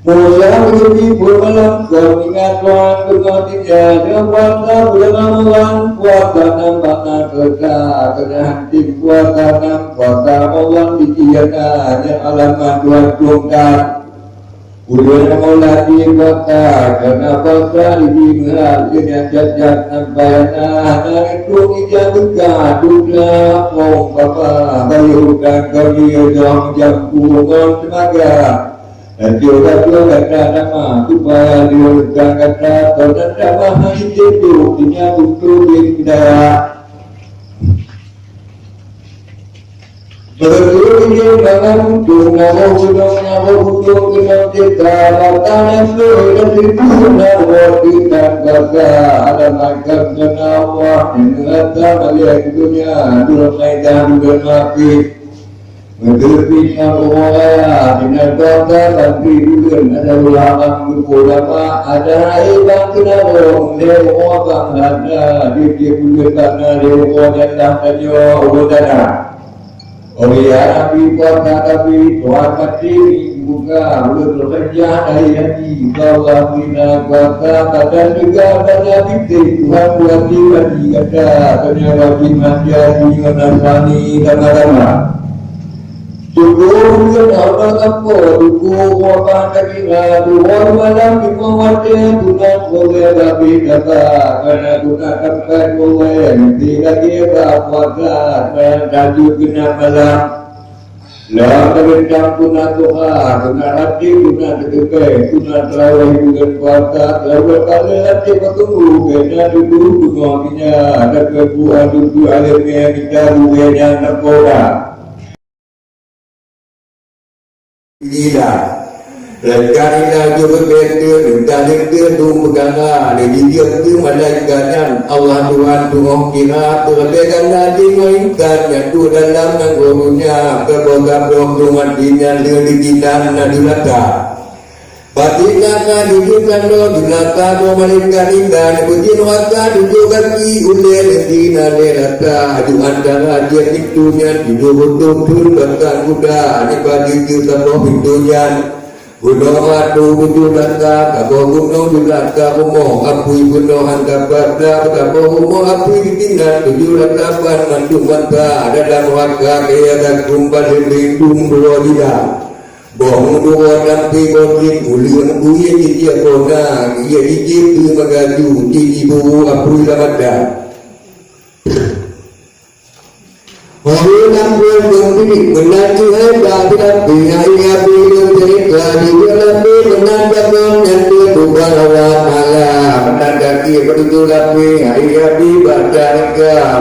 Mulia menjadi bermalam kau ingat Tuhan berkatinya dengan puasa bulan Ramadan puasa nampaknya kerja kena hati puasa puasa Ramadan ditiadakan yang alamat Tuhan tunggal bulan Ramadan di puasa karena puasa dimulai dengan jajat nampaknya itu ijab berkah dunia mau bapa bayukan kau jauh jampungan semoga dan juga kata nama supaya diurutkan kata dan nama hidup dunia untuk hidayah berjudi dengan untuk nama hudung kena kita batang dan sempurna kita kata ada makan kenawah kata melihat dunia dalam medan bermafi Mengertinya orang dengan kata tapi bukan ada ulama berulama ada ibang kena orang dia orang ada dia bukan karena dia orang yang tanya orang oleh Nabi kata tapi Tuhan mati buka belum bekerja dari hati bahwa kita kata dan juga pada fikir Tuhan buat di kata ternyata menjadi menasani dan Tuhan yang Allah apa Tuhan apa kita Tuhan malam kita wajah Tuhan boleh tapi kata karena Tuhan akan boleh tidak kita apa dan juga malam lah terendam Tuhan Tuhan hati Tuhan ketika Tuhan terawih dengan kuasa terawih kali hati bertemu kena duduk Tuhannya dan kebuah duduk akhirnya kita duanya nakoda Gila, rekannya juga betul, dan itu berkata, dia itu malaikatnya Allah Tuhan Tuhan kira terlebihkan lagi mainkan yang tu dalam nanggurunya kebaga peruntungan dinya di kita nadilaka. Batinaka dijukan lo dilaka do malaikat indah dipuji waka dijukan ki ulen dina lelaka adu antara dia itunya dijukan tun bahkan kuda dibagi kita lo pintunya gunung matu gunung laka kabo gunung laka kumo apui gunung angka pada kabo kumo apui ditinggal tujuh laka pan mandu mata dalam waka kaya dan kumpal lindung dua dia Bohong dua nanti botin ulian buye dia kona ia dijip tu magaju di ibu apui lamada. Orang berdoa menanti ada tidak biaya bilang cerita di dalam menandakan yang berdoa Allah menandaki berdoa ayah di baca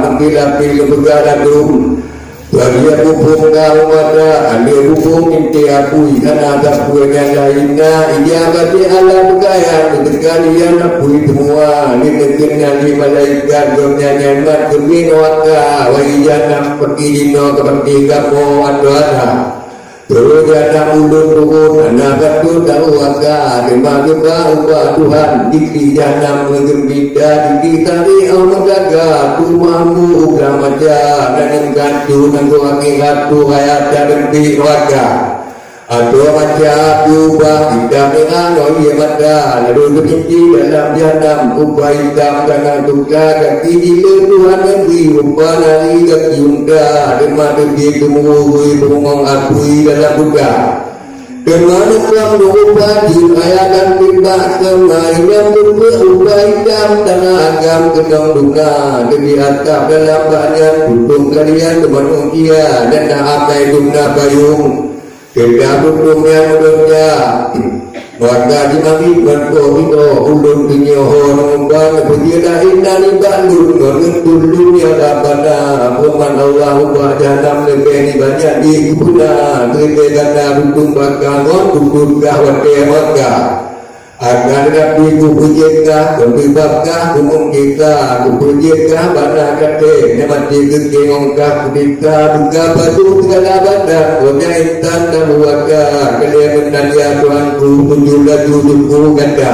membilapi lembaga dum. Bagia hubung kau ada, anda hubung inti aku ikan ada buahnya lainnya. Ia bagi alam kaya, kalian aku semua. Ini mungkinnya di malaikat domnya nyaman kemin waka. Wajana pergi dino keperti kamu ada. Terus ada ulun turun, anak itu tahu waka. Terima juga ubah Tuhan di jana menggembira di tadi Allah jaga tumamu ugamaja dan gantu nanggu akhirat tu hayat dan di waka. Atau macam ubah kita dengan orang mata lalu berhenti dalam jana ubah hitam dengan tukar kaki jila Tuhan negeri ubah nari kaki unda dan mata dia kemurui pengong akui dalam buka. Kemana kau berubah di ayakan timbak semai yang berubah hitam dan agam kedong duka demi atap dalam banyak tutung kalian manusia dan tak akai guna payung kita tutung yang udahnya warga di mami berko itu ulun tinyoho nombang berjeda indah di bandung mengentul dunia dapana peman Allah ubah jadam lebih banyak di guna lebih ganda tutung bakal tutung gawat kemaka agar dapat kupujekah kupibakah kumungkita kupujekah bana kate nemati kengongkah kupika buka batu segala badan wanya intan dan waka kalian mendalia Tuhanku tujuh laju tujuh ganda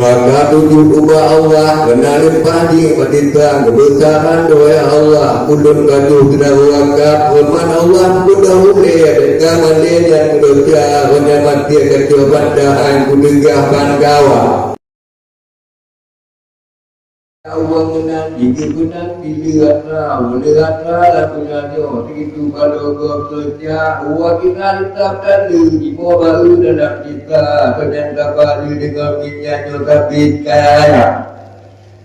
Maka tujuh ubah Allah kenalin padi petita kebesaran doa Allah kudun kajuh kena wakaf firman Allah kudah huleh dekaman yang dosa penyamat dia kecobataan kudegahkan kawan Allah menanti kebenar dilihat lakunya jauh itu kalau kau kerja uang kita letakkan di baru dalam kita ternyata balik dengan minyak tapi kaya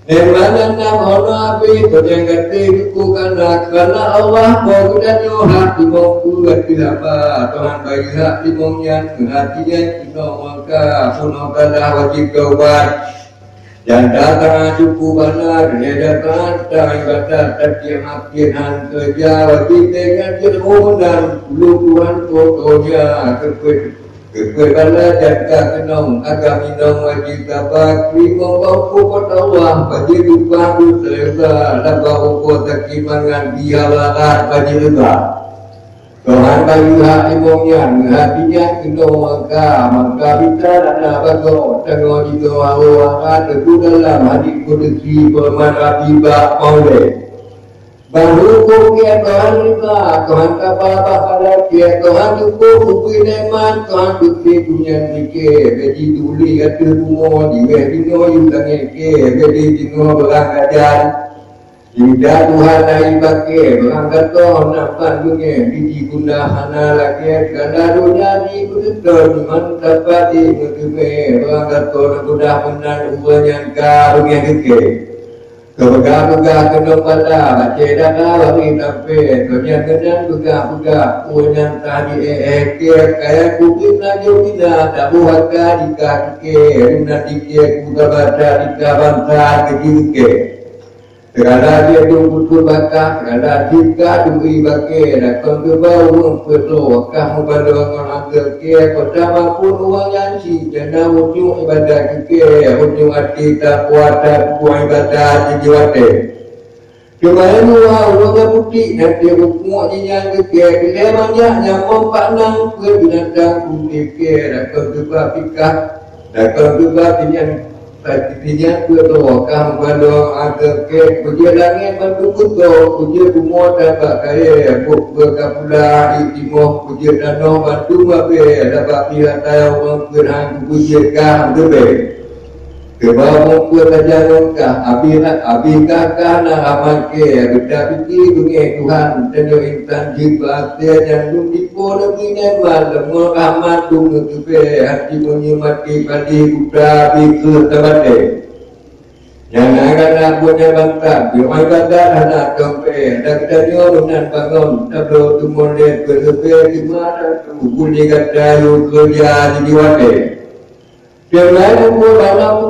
Nemana nam hono api ternyata bukan karena Allah mau kita nyohat di mau kuat tidak apa Tuhan bagi hak di maunya hatinya kita maka puno kalah wajib kaubat dan datang cukup benar dia datang ibadat setiap akhiran kerja wajib dengan jermunan lukuan pokoknya kepada jaga kenong agak minong wajib dapat limong bau pada Allah bagi lupa selesa dan bau kota kimangan bialalah bagi lega Tuhan bagi hak imongnya hatinya kenong maka kita dan bago tengok di doa Allah teguh dalam hati kudus bermana tiba oleh baru kukian Tuhan kita Tuhan kapal pada dia Tuhan cukup bukti neman Tuhan bukti punya mikir jadi tuli kata semua di wedino yudang eke jadi dino berangkajan tidak Tuhan naik pakai berangkat toh nampak dunia biji guna hana lagi karena dunia di betul mantap padi berkebe berangkat toh mudah menang uang kau yang keke Kebegah-begah kena pada baca dana bagi tapi kenyan begah-begah uang tadi kaya kubik najau bina tak buat kadika kike runa dike kuda baca dika bantah keke Kerana dia tunggu bakah, kerana jika tunggu bakir, akan kebau perlu wakah membantu orang ambil ke pertama pun uang yansi, jana ujung ibadah ke, ujung hati tak kuat buang ibadah jiwate. Kemarin uang putih nanti buku yang ke, dia banyaknya mempanang ke binatang putih ke, akan kebau pikah, akan kebau pinjam. Tiga kedua kam pada ada ke perjalanan bantu kuto puja kumur dapat kaya buk berkapula di timur puja danau bantu mabe dapat pihak tahu berhang puja kam debe kebau ke tajangan ka abikah kana aman ke beda pikir dunia Tuhan tenyo intan jibat dia jangan dipo lagi nyaman lemah amat tunggu kebe hati menyemati padi kuda pikir temate jangan kena punya bangsa biar ibadah anak kempe dan kita nyorunan bangun tablo tumulin kebe di mana bunyi kata yu kerja di diwate Jangan dalam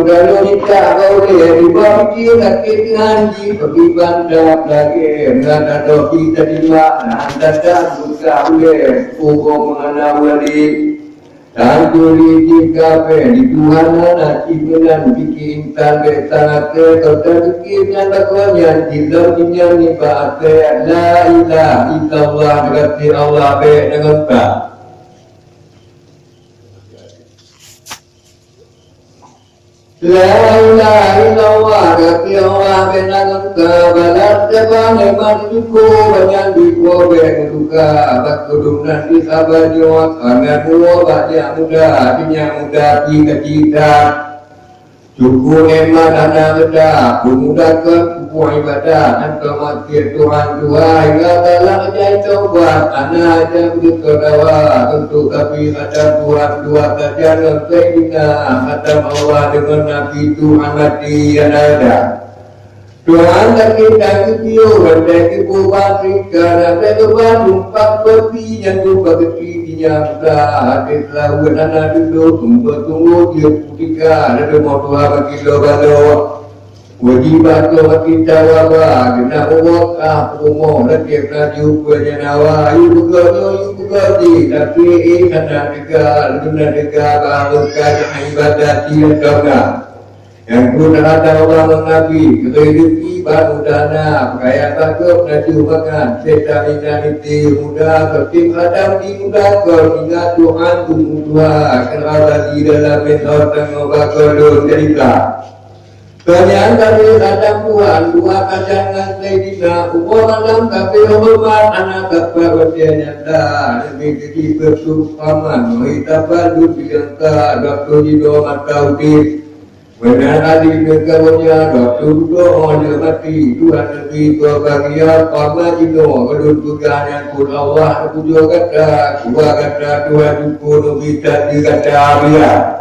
dalam nikah kau dia dibagi lagi ngaji pergi bandar lagi nggak ada kita di mana ada buka boleh hukum mengenal wali dan juli jika di Tuhan nanti bulan bikin tanda tangan ke terbikinnya lakunya tidak punya ni bahagia la ilaha illallah berarti Allah dengan tak La ilaha illallah kaki Allah benang kabalat depan eman duku banyak duku benduka bakudungan di sabanyo karena dua banyak muda tiga cita duku eman anak beda memudahkan kubu ibadah dan kematian Tuhan hingga dalam jai tobat anak aja berkedawa tentu tapi ada Tuhan dua kajian keinginan ada Allah dengan Nabi Tuhan mati yang ada Tuhan tak kita kecil dan ibu Afrika dan keban numpak peti yang lupa ketidinya sudah hadis lawan anak duduk tunggu dia putika ada mau tua bagi lo Wajibat kita wawa kena wakah umum lagi raju penyenawa ibu gadi tapi karena negara bahagian ibadat dia kena Yang pun ada orang Nabi, rezeki baru dana, pakaian bagus, nasi makan, stamina itu muda, ketim kadang di muda, kau ingat Tuhan tunggu Tuhan, kenapa di dalam mentor tengah bakal cerita. Ternyata di ladang Tuhan, dua kacangan Sayyidina Umar malam kafe hormat anak kapal nyata demi jadi bersumpaman menghitapkan dunia Dr. Jido Mataudin benar tadi berkawannya Dr. Jido mati Tuhan lebih kebahagiaan karena Jido kedua keganan pun Allah puja kata Tuhan Tuhan Tuhan lebih tadi kata Abiyah